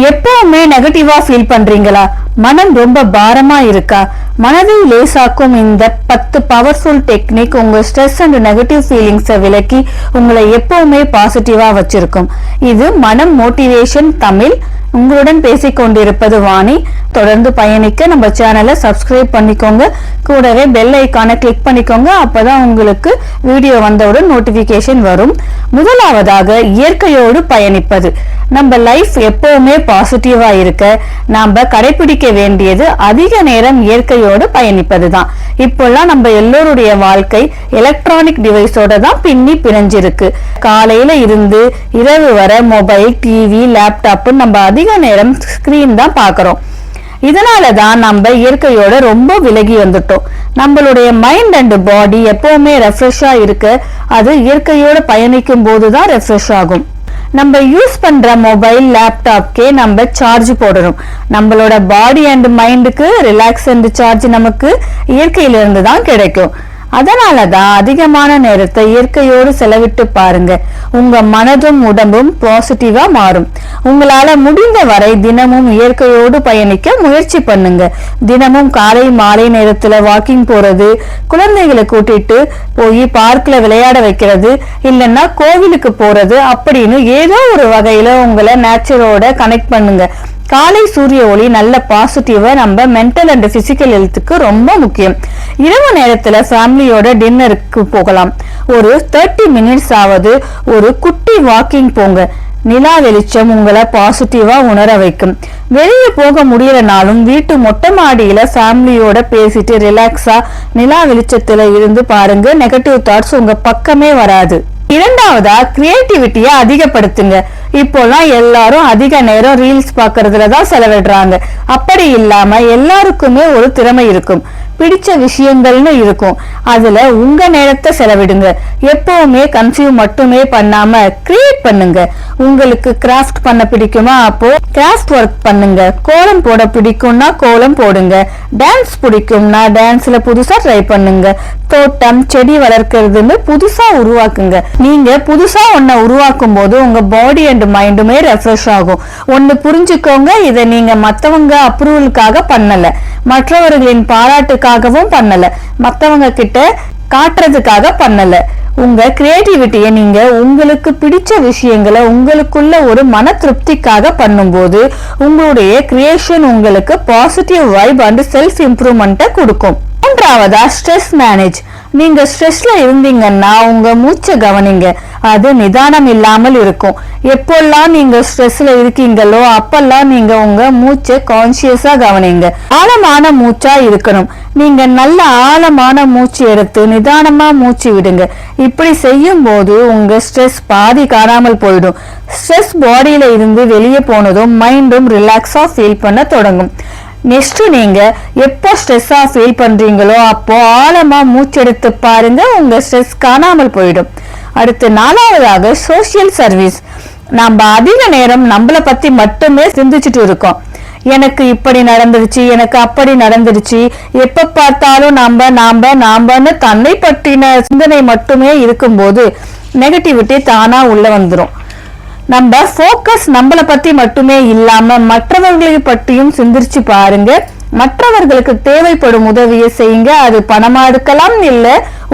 எப்பவுமே நெகட்டிவா ஃபீல் பண்றீங்களா? மனம் ரொம்ப பாரமா இருக்கா? மனதை லேசாக்கும் இந்த 10 பவர்ஃபுல் டெக்னிக் உங்க ஸ்ட்ரெஸ் அண்ட் நெகட்டிவ் ஃபீலிங்ஸை விலக்கி உங்களை எப்பவுமே பாசிட்டிவா வச்சிருக்கும். இது மனம் மோட்டிவேஷன் தமிழ். உங்களுடன் பேசிக் கொண்டிருப்பது வாணி. தொடர்ந்து பயணிக்க நம்ம சேனலை சப்ஸ்கிரைப் பண்ணிக்கோங்க. கூடவே பெல் ஐக்கானை கிளிக் பண்ணிக்கோங்க. அப்பதான் உங்களுக்கு வீடியோ வந்தவுடன் நோட்டிபிகேஷன் வரும். முதலாவதாக இயற்கையோடு பயணிப்பது. நம்ம லைஃப் எப்பவுமே பாசிட்டிவா இருக்க நாம கடைபிடிக்க வேண்டியது அதிக நேரம் இயற்கையோடு பயணிப்பது தான். இப்பெல்லாம் நம்ம எல்லோருடைய வாழ்க்கை எலக்ட்ரானிக் டிவைஸோட தான் பின்னி பிணைஞ்சிருக்கு. காலையில இருந்து இரவு வர மொபைல், டிவி, லேப்டாப் நம்ம அதிக நேரம் ஸ்கிரீன் தான் பாக்குறோம். இதனாலதான் நம்ம இயற்கையோட ரொம்ப விலகி வந்துட்டோம். நம்மளுடைய மைண்ட் அண்ட் பாடி எப்பவுமே ரெஃப்ரெஷ்ஷா இருக்க அது இயற்கையோட பயணிக்கும் போதுதான் ரெஃப்ரெஷ் ஆகும். நம்ம யூஸ் பண்ற மொபைல், லேப்டாப்கே நம்ம சார்ஜ் போடணும். நம்மளோட பாடி அண்ட் மைண்டுக்கு ரிலாக்ஸ் அண்ட் சார்ஜ் நமக்கு இயற்கையிலிருந்து தான் கிடைக்கும். அதனாலதான் அதிகமான நேரத்தை இயற்கையோடு செலவிட்டு பாருங்க. உங்க மனதும் உடம்பும் பாசிட்டிவா மாறும். உங்களால முடிந்த வரை தினமும் இயற்கையோடு பயணிக்க முயற்சி பண்ணுங்க. தினமும் காலை மாலை நேரத்துல வாக்கிங் போறது, குழந்தைகளை கூட்டிட்டு போய் பார்க்ல விளையாட வைக்கிறது, இல்லைன்னா கோவிலுக்கு போறது அப்படின்னு ஏதோ ஒரு வகையில உங்களை நேச்சரோட கனெக்ட் பண்ணுங்க. காலை சூரிய ஒளி நல்ல பாசிட்டிவா நம்ம மென்டல் அண்ட் பிசிக்கல் ஹெல்த்துக்கு ரொம்ப முக்கியம். இரவு நேரத்துல ஃபேமிலியோட டின்னருக்கு போகலாம். ஒரு 30 மினிட்ஸ் ஆவது ஒரு குட்டி வாக்கிங் போங்க. நிலா வெளிச்சம் உங்களை பாசிட்டிவா உணர வைக்கும். வெளியே போக முடியலனாலும் வீட்டு மொட்டை மாடியில ஃபேமிலியோட பேசிட்டு ரிலாக்ஸா நிலா வெளிச்சத்துல இருந்து பாருங்க. நெகட்டிவ் தாட்ஸ் உங்க பக்கமே வராது. இரண்டாவதா கிரியேட்டிவிட்டியை அதிகப்படுத்துங்க. இப்போலாம் எல்லாரும் அதிக நேரம் ரீல்ஸ் பாக்குறதுலதான் செலவிடுறாங்க. அப்படி இல்லாம எல்லாருக்குமே ஒரு திறமை இருக்கும், பிடிச்ச விஷயங்கள்னு இருக்கும். அதுல உங்க நேரத்தை செலவிடுங்க. எப்பவுமே கன்சியூம் மட்டுமே பண்ணாம கிரியேட் பண்ணுங்க. உங்களுக்கு கிராஃப்ட் பண்ண பிடிக்குமா? அப்போ கிராஃப்ட் ஒர்க் பண்ணுங்க. கோலம் போட பிடிக்கும்னா கோலம் போடுங்க. டான்ஸ் பிடிக்கும்னா டான்ஸ்ல புதுசா ட்ரை பண்ணுங்க. தோட்டம், செடி வளர்க்கறதுன்னு புதுசா உருவாக்குங்க. நீங்க புதுசா ஒன்ன உருவாக்கும் போது உங்க பாடி அண்ட் மைண்டுமே ரெஃப்ரெஷ் ஆகும். ஒன்னு புரிஞ்சுக்கோங்க, இதை நீங்க மத்தவங்க அப்ரூவலுக்காக பண்ணல, மற்றவர்களின் பாராட்டுக்காகவும் பண்ணல, மத்தவங்க கிட்ட காட்டுறதுக்காக பண்ணல. உங்க கிரியேட்டிவிட்டியை நீங்க உங்களுக்கு பிடிச்ச விஷயங்களை உங்களுக்குள்ள ஒரு மன திருப்திக்காக பண்ணும்போது உங்களுடைய கிரியேஷன் உங்களுக்கு பாசிட்டிவ் வைப் அண்ட் செல்ஃப் இம்ப்ரூவ்மெண்ட்டை கொடுக்கும். மூன்றாவதா ஸ்ட்ரெஸ் மேனேஜ். நீங்க ஸ்ட்ரெஸ்ல இருந்தீங்கன்னா உங்க மூச்சை கவனிங்க. அது நிதானம் இல்லாமல் இருக்கும். எப்பெல்லாம் நீங்க ஸ்ட்ரெஸ்ல இருக்கீங்களோ அப்பெல்லாம் நீங்க உங்க மூச்சை கான்சியஸா கவனிங்க. ஆழமான மூச்சா இருக்கணும். நீங்க நல்ல ஆழமான மூச்சு எடுத்து நிதானமா மூச்சு விடுங்க. இப்படி செய்யும் போது உங்க ஸ்ட்ரெஸ் பாதி காணாமல் போயிடும். ஸ்ட்ரெஸ் பாடியில இருந்து வெளியே போனதும் மைண்டும் ரிலாக்ஸா ஃபீல் பண்ண தொடங்கும். நெக்ஸ்ட் நீங்க எப்போ ஸ்ட்ரெஸ்ஸா ஃபீல் பண்றீங்களோ அப்போ ஆழமா மூச்செடுத்து பாருங்க. உங்க ஸ்ட்ரெஸ் காணாமல் போயிடும். அடுத்து நாலாவதாக சோசியல் சர்வீஸ். நம்ம அதிக நேரம் நம்மளை பத்தி மட்டுமே சிந்திச்சுட்டு இருக்கோம். எனக்கு இப்படி நடந்துருச்சு, எனக்கு அப்படி நடந்துருச்சு, எப்ப பார்த்தாலும் நாமன்னு தன்னை பற்றின சிந்தனை மட்டுமே இருக்கும்போது நெகட்டிவிட்டி தானா உள்ள வந்துடும். நம்ம போக்கஸ் நம்மளை பத்தி மட்டுமே இல்லாம மற்றவர்களை பற்றியும் சிந்திச்சு பாருங்க. மற்றவர்களுக்கு தேவைப்படும் உதவியை செய்யுங்க. அது பணமா இருக்கலாம், இல்ல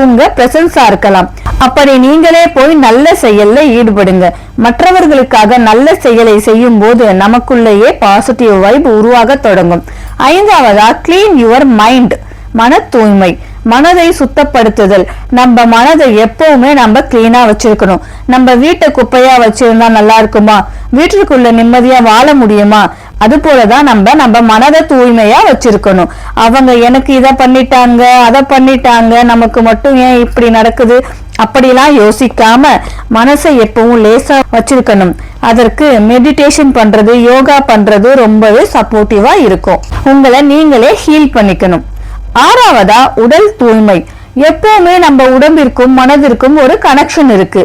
உங்க பிரசன்ஸா இருக்கலாம். அப்படி நீங்களே போய் நல்ல செயல்ல ஈடுபடுங்க. மற்றவர்களுக்காக நல்ல செயலை செய்யும் போது நமக்குள்ளேயே பாசிட்டிவ் வைப் உருவாக தொடங்கும். ஐந்தாவதா கிளீன் யுவர் மைண்ட். மன தூய்மை, மனதை சுத்தப்படுத்துதல். நம்ம மனதை எப்பவுமே நம்ம கிளீனா வச்சிருக்கணும். நம்ம வீட்டை குப்பையா வச்சிருந்தா நல்லா இருக்குமா? வீட்டுக்குள்ள நிம்மதியா வாழ முடியுமா? அது போலதான் நம்ம மனதை தூய்மையா வச்சிருக்கணும். அவங்க எனக்கு இதை பண்ணிட்டாங்க, அதை பண்ணிட்டாங்க, நமக்கு மட்டும் ஏன் இப்படி நடக்குது அப்படிலாம் யோசிக்காம மனசை எப்பவும் லேசா வச்சிருக்கணும். அதற்கு மெடிடேஷன் பண்றது, யோகா பண்றது ரொம்பவே சப்போர்ட்டிவா இருக்கும். உங்களை நீங்களே ஹீல் பண்ணிக்கணும். ஆறாவதா உடல் தூய்மை. எப்பவுமே நம்ம உடம்பிற்கும் மனதிற்கும் ஒரு கனெக்ஷன் இருக்கு.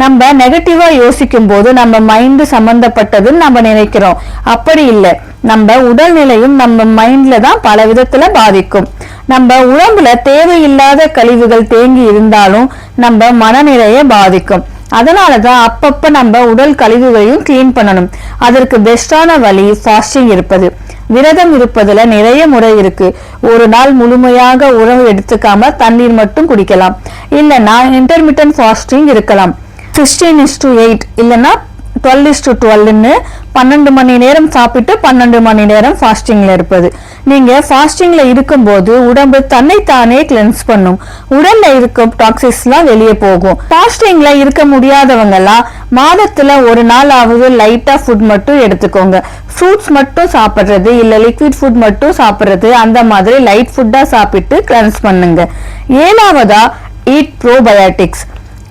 நம்ம நெகட்டிவா யோசிக்கும் போது நம்ம மைண்ட் சம்பந்தப்பட்டதுன்னு நம்ம நினைக்கிறோம். அப்படி இல்லை. நம்ம உடல்நிலையும் நம்ம மைண்ட்ல தான் பல விதத்துல பாதிக்கும். நம்ம உடம்புல தேவையில்லாத கழிவுகள் தேங்கி இருந்தாலும் நம்ம மனநிலையை பாதிக்கும். அதனாலதான் அப்பப்ப நம்ம உடல் கழிவுகளையும் கிளீன் பண்ணணும். அதற்கு பெஸ்டான வழி ஃபாஸ்டிங் இருப்பது. விரதம் இருப்பதுல நிறைய முறை இருக்கு. ஒரு நாள் முழுமையாக உணவு எடுத்துக்காம தண்ணீர் மட்டும் குடிக்கலாம். இல்லைன்னா இன்டர்மிட்டன்ட் ஃபாஸ்டிங் இருக்கலாம். 16:8 இல்லைன்னா 12:12ன்னு 12 மணி நேரம் சாப்பிட்டு 12 மணி நேரம் ஃபாஸ்டிங்ல இருப்பது. நீங்க ஃபாஸ்டிங்ல இருக்கும்போது உடம்பு தன்னைத்தானே கிளென்ஸ் பண்ணும். உடல்ல இருக்கும் டாக்ஸிக்ஸ் எல்லாம் வெளியே போகும். ஃபாஸ்டிங்ல இருக்க முடியாதவங்க எல்லாம் மாதத்துல ஒரு நாள் ஆவது லைட்டா ஃபுட் மட்டும் எடுத்துக்கோங்க. ஃப்ரூட்ஸ் மட்டும் சாப்பிடுறது இல்ல லிக்விட் ஃபுட் மட்டும் சாப்பிடுறது, அந்த மாதிரி லைட் ஃபுட்டா சாப்பிட்டு கிளென்ஸ் பண்ணுங்க. 7வதா ஈட் ப்ரோபயோட்டிக்ஸ்.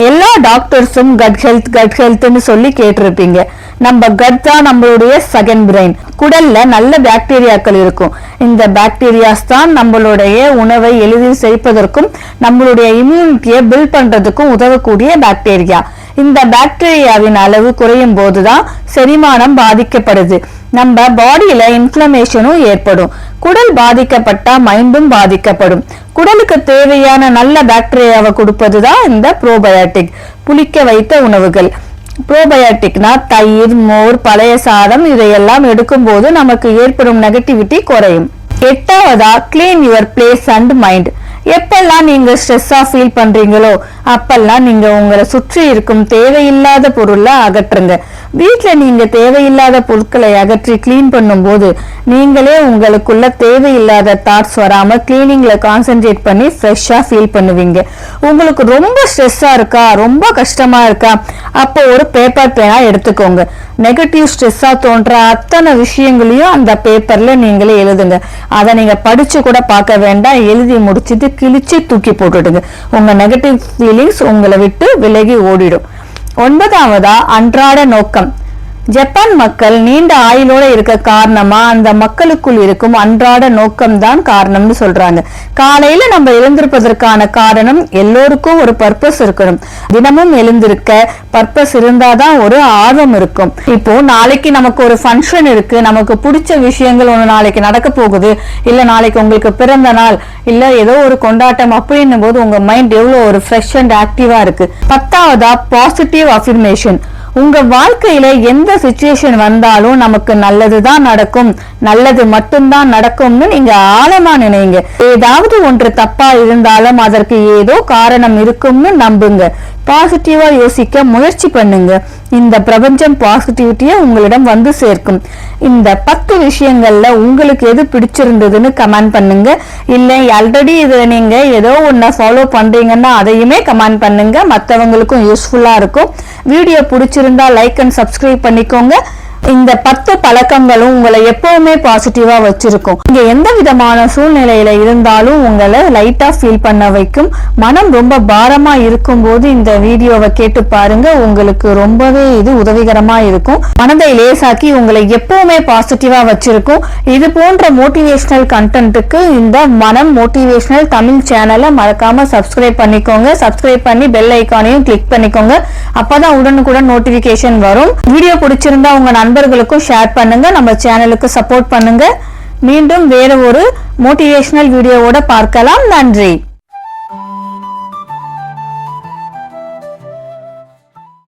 எல்லா டாக்டர்ஸும் கட் ஹெல்த்னு சொல்லி கேட்டிருப்பீங்க. நம்ம கட் தான் நம்மளுடைய செகண்ட் பிரெயின். குடல்ல நல்ல பாக்டீரியாக்கள் இருக்கும். இந்த பாக்டீரியாஸ் தான் நம்மளுடைய உணவை எளிதில் செரிப்பதற்கும் நம்மளுடைய இம்யூனிட்டியை பில்ட் பண்றதுக்கும் உதவக்கூடிய பாக்டீரியா. இந்த பாக்டீரியாவின் அளவு குறையும் போதுதான் செரிமானம் பாதிக்கப்படுது. நம்ம பாடியில இன்ஃப்ளமேஷனும் ஏற்படும். குடல் பாதிக்கப்பட்டா மைண்டும் பாதிக்கப்படும். குடலுக்கு தேவையான நல்ல பாக்டீரியாவை கொடுப்பதுதான் இந்த ப்ரோபயோட்டிக். புளிக்க வைத்த உணவுகள். ப்ரோபயோட்டிக்னா தயிர், மோர், பழைய சாதம் இதையெல்லாம் எடுக்கும் போது நமக்கு ஏற்படும் நெகட்டிவிட்டி குறையும். 8வதா clean your place and mind. எப்பெல்லாம் நீங்க ஸ்ட்ரெஸ்ஸா ஃபீல் பண்றீங்களோ அப்பெல்லாம் நீங்க உங்களை சுற்றி இருக்கும் தேவையில்லாத பொருளை அகற்றுங்க. வீட்டுல நீங்க தேவையில்லாத பொருட்களை அகற்றி கிளீன் பண்ணும் போது நீங்களே உங்களுக்குள்ள தேவையில்லாத தாட்ஸ் வராம கிளீனிங்ல கான்சென்ட்ரேட் பண்ணி ஃப்ரெஷ்ஷா ஃபீல் பண்ணுவீங்க. உங்களுக்கு ரொம்ப ஸ்ட்ரெஸ்ஸா இருக்கா, ரொம்ப கஷ்டமா இருக்கா, அப்போ ஒரு பேப்பர் பேனா எடுத்துக்கோங்க. நெகட்டிவ் ஸ்ட்ரெஸ்ஸா தோன்ற அத்தனை விஷயங்களையும் அந்த பேப்பர்ல நீங்களே எழுதுங்க. அதை நீங்க படிச்சு கூட பார்க்க வேண்டாம். எழுதி முடிச்சுட்டு கிழிச்சு தூக்கி போட்டுடுங்க. உங்க நெகட்டிவ் ஃபீலிங்ஸ் உங்களை விட்டு விலகி ஓடிடும். 9வதா அன்றாட நோக்கம். ஜப்பான் மக்கள் நீண்ட ஆயுளோட இருக்க காரணமா அந்த மக்களுக்குள் இருக்கும் அன்றாட நோக்கம் தான் காரணம்னு சொல்றாங்க. காலையில நம்ம எழுந்திருப்பதற்கான காரணம் எல்லோருக்கும் ஒரு பர்பஸ் இருக்கணும். தினமும் எழுந்திருக்க பர்பஸ் இருந்தாதான் ஒரு ஆர்வம் இருக்கும். இப்போ நாளைக்கு நமக்கு ஒரு ஃபங்க்ஷன் இருக்கு, நமக்கு பிடிச்ச விஷயங்கள் ஒண்ணு நாளைக்கு நடக்க போகுது, இல்ல நாளைக்கு உங்களுக்கு பிறந்த நாள், இல்ல ஏதோ ஒரு கொண்டாட்டம் அப்படின்னும் போது உங்க மைண்ட் எவ்வளவு ஒரு ஃப்ரெஷ் அண்ட் ஆக்டிவா இருக்கு. 10வதா பாசிட்டிவ் அஃபர்மேஷன். உங்க வாழ்க்கையில எந்த சிச்சுவேஷன் வந்தாலும் நமக்கு நல்லதுதான் நடக்கும், நல்லது மட்டும்தான் நடக்கும்னு நீங்க ஆழமா நினைங்க. ஏதாவது ஒன்று தப்பா இருந்தாலும் அதற்கு ஏதோ காரணம் இருக்கும்னு நம்புங்க. பாசிட்டிவா யோசிக்க முயற்சி பண்ணுங்க. இந்த பிரபஞ்சம் பாசிட்டிவிட்டியை உங்களிடம் வந்து சேர்க்கும். இந்த 10 விஷயங்கள்ல உங்களுக்கு எது பிடிச்சிருந்ததுன்னு கமெண்ட் பண்ணுங்க. இல்ல ஆல்ரெடி இதுல நீங்க ஏதோ ஒன்ன ஃபாலோ பண்றீங்கன்னா அதையுமே கமெண்ட் பண்ணுங்க. மற்றவங்களுக்கும் யூஸ்ஃபுல்லா இருக்கும். வீடியோ பிடிச்சிருந்தா லைக் அண்ட் சப்ஸ்கிரைப் பண்ணிக்கோங்க. இந்த 10 பழக்கங்களும் உங்களை எப்பவுமே பாசிட்டிவா வச்சிருக்கும். நீங்க எந்த விதமான சூழ்நிலையில இருந்தாலும் உங்களை லைட்டா ஃபீல் பண்ண வைக்கும். மனம் ரொம்ப பாரமா இருக்கும் போது இந்த வீடியோவை கேட்டு பாருங்க. உங்களுக்கு ரொம்பவே இது உதவிகரமா இருக்கும். மனதை லேசாக்கி உங்களை எப்பவுமே பாசிட்டிவா வச்சிருக்கும். இது போன்ற மோட்டிவேஷனல் கண்டென்ட்டுக்கு இந்த மனம் மோட்டிவேஷனல் தமிழ் சேனலை மறக்காம சப்ஸ்கிரைப் பண்ணிக்கோங்க. சப்ஸ்கிரைப் பண்ணி பெல் ஐக்கானையும் கிளிக் பண்ணிக்கோங்க. அப்பதான் உடனுக்குடன் நோட்டிபிகேஷன் வரும். வீடியோ பிடிச்சிருந்தா உங்க நண்பர்களுக்கும் ஷேர் பண்ணுங்க. நம்ம சேனலுக்கு சப்போர்ட் பண்ணுங்க. மீண்டும் வேற ஒரு மோட்டிவேஷனல் வீடியோவோட பார்க்கலாம். நன்றி.